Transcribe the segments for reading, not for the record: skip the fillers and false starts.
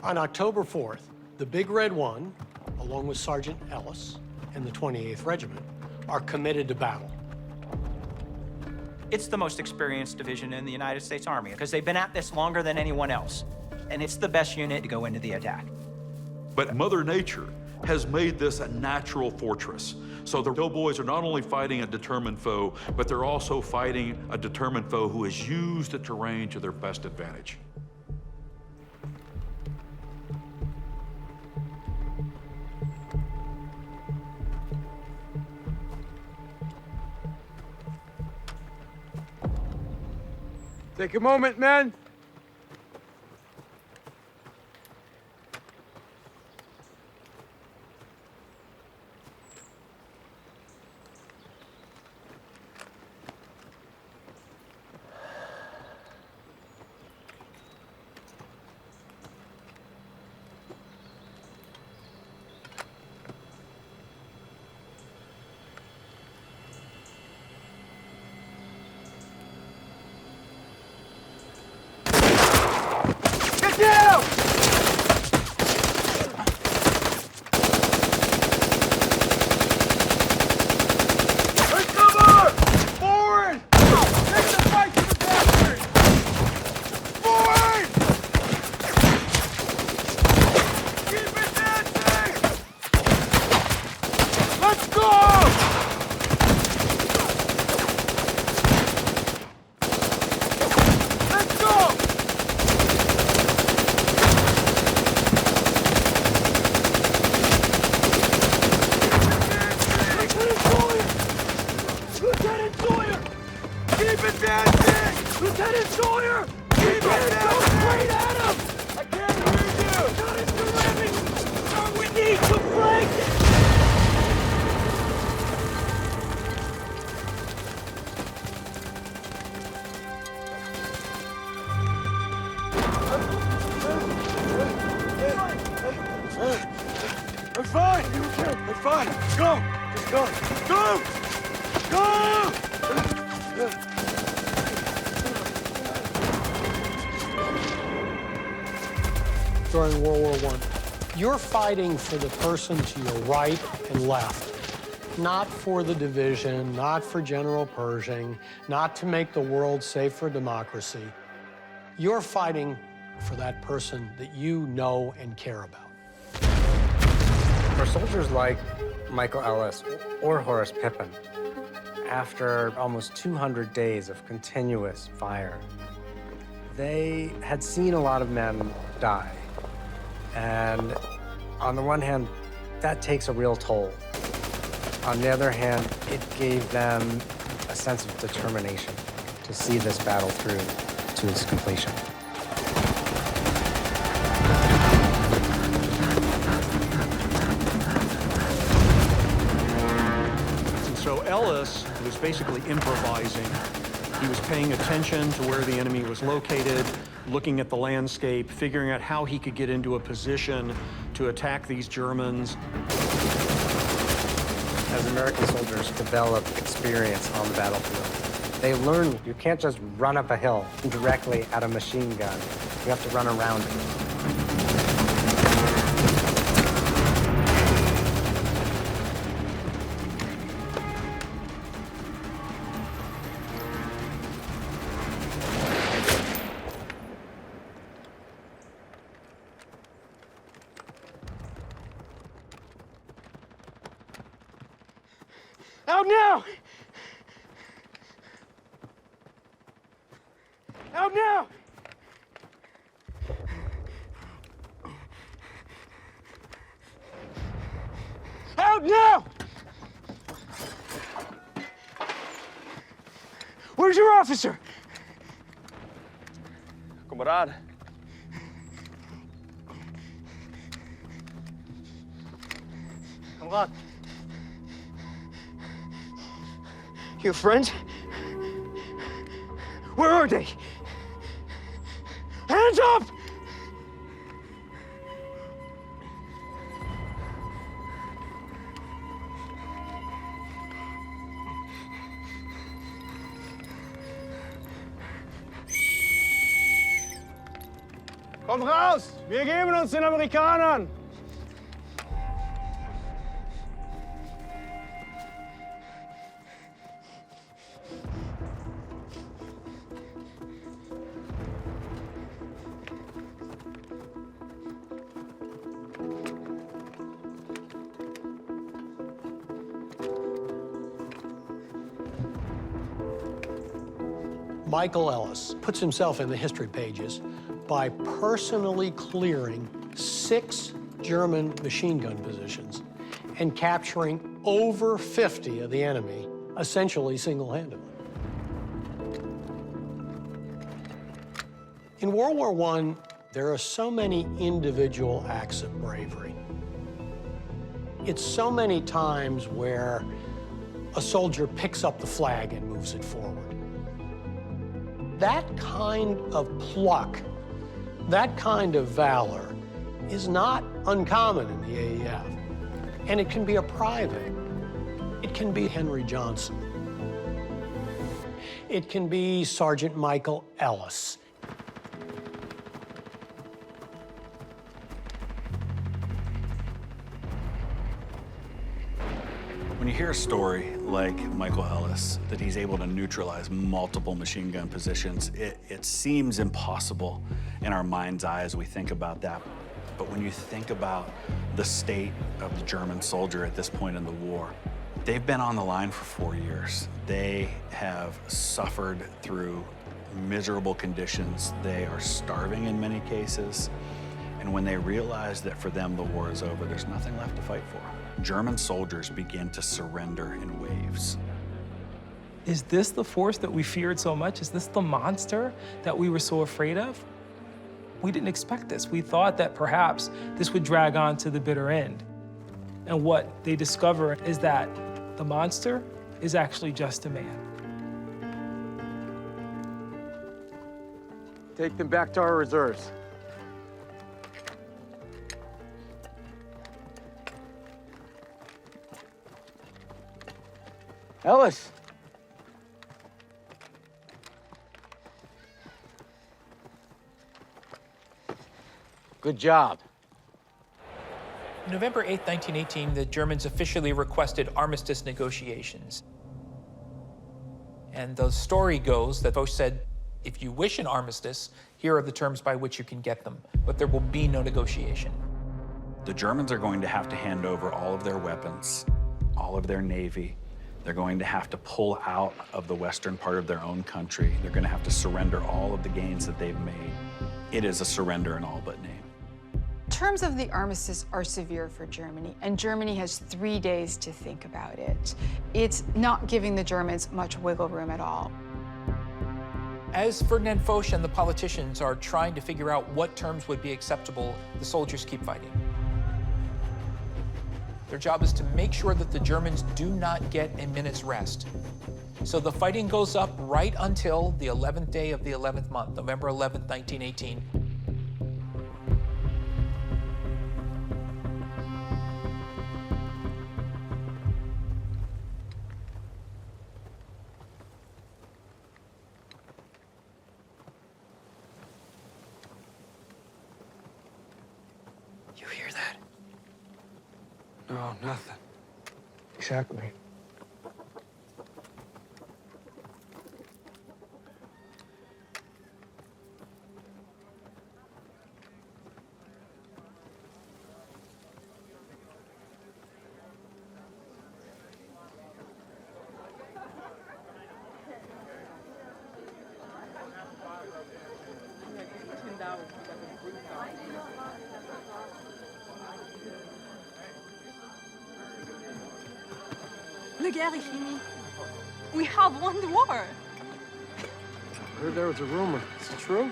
On October 4th, the Big Red One, along with Sergeant Ellis and the 28th Regiment, are committed to battle. It's the most experienced division in the United States Army because they've been at this longer than anyone else. And it's the best unit to go into the attack. But Mother Nature has made this a natural fortress. So the doughboys are not only fighting a determined foe, but they're also fighting a determined foe who has used the terrain to their best advantage. Take a moment, men. During World War I, you're fighting for the person to your right and left, not for the division, not for General Pershing, not to make the world safe for democracy. You're fighting for that person that you know and care about. For soldiers like Michael Ellis or Horace Pippin, after almost 200 days of continuous fire, they had seen a lot of men die. And on the one hand, that takes a real toll. On the other hand, it gave them a sense of determination to see this battle through to its completion. And so Ellis was basically improvising. He was paying attention to where the enemy was located, looking at the landscape, figuring out how he could get into a position to attack these Germans. As American soldiers develop experience on the battlefield, they learn you can't just run up a hill directly at a machine gun. You have to run around it. Out now! Out now! Out now! Where's your officer? Comrade. Comrade. Your friends? Where are they? Hands up! Komm raus! Wir geben uns den Amerikanern! Michael Ellis puts himself in the history pages by personally clearing 6 German machine gun positions and capturing over 50 of the enemy, essentially single-handedly. In World War I, there are so many individual acts of bravery. It's so many times where a soldier picks up the flag and moves it forward. That kind of pluck, that kind of valor is not uncommon in the AEF. And it can be a private. It can be Henry Johnson. It can be Sergeant Michael Ellis. When you hear a story like Michael Ellis, that he's able to neutralize multiple machine gun positions, it seems impossible in our mind's eye as we think about that. But when you think about the state of the German soldier at this point in the war, they've been on the line for 4 years. They have suffered through miserable conditions. They are starving in many cases. And when they realize that for them the war is over, there's nothing left to fight for, German soldiers begin to surrender in waves. Is this the force that we feared so much? Is this the monster that we were so afraid of? We didn't expect this. We thought that perhaps this would drag on to the bitter end. And what they discover is that the monster is actually just a man. Take them back to our reserves. Ellis! Good job. November 8, 1918, the Germans officially requested armistice negotiations. And the story goes that Foch said, if you wish an armistice, here are the terms by which you can get them, but there will be no negotiation. The Germans are going to have to hand over all of their weapons, all of their navy. They're going to have to pull out of the western part of their own country. They're going to have to surrender all of the gains that they've made. It is a surrender in all but name. Terms of the armistice are severe for Germany, and Germany has 3 days to think about it. It's not giving the Germans much wiggle room at all. As Ferdinand Foch and the politicians are trying to figure out what terms would be acceptable, the soldiers keep fighting. Their job is to make sure that the Germans do not get a minute's rest. So the fighting goes up right until the 11th day of the 11th month, November 11th, 1918. You hear that? No, nothing. Exactly. La guerre est finie. We have won the war. I heard there was a rumor. Is it true?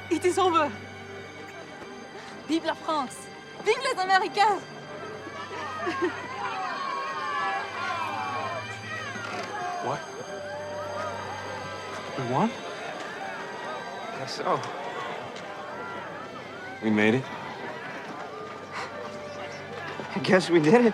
It is over. Vive la France. Vive les Américains. What? We won? Guess so. We made it. I guess we did it.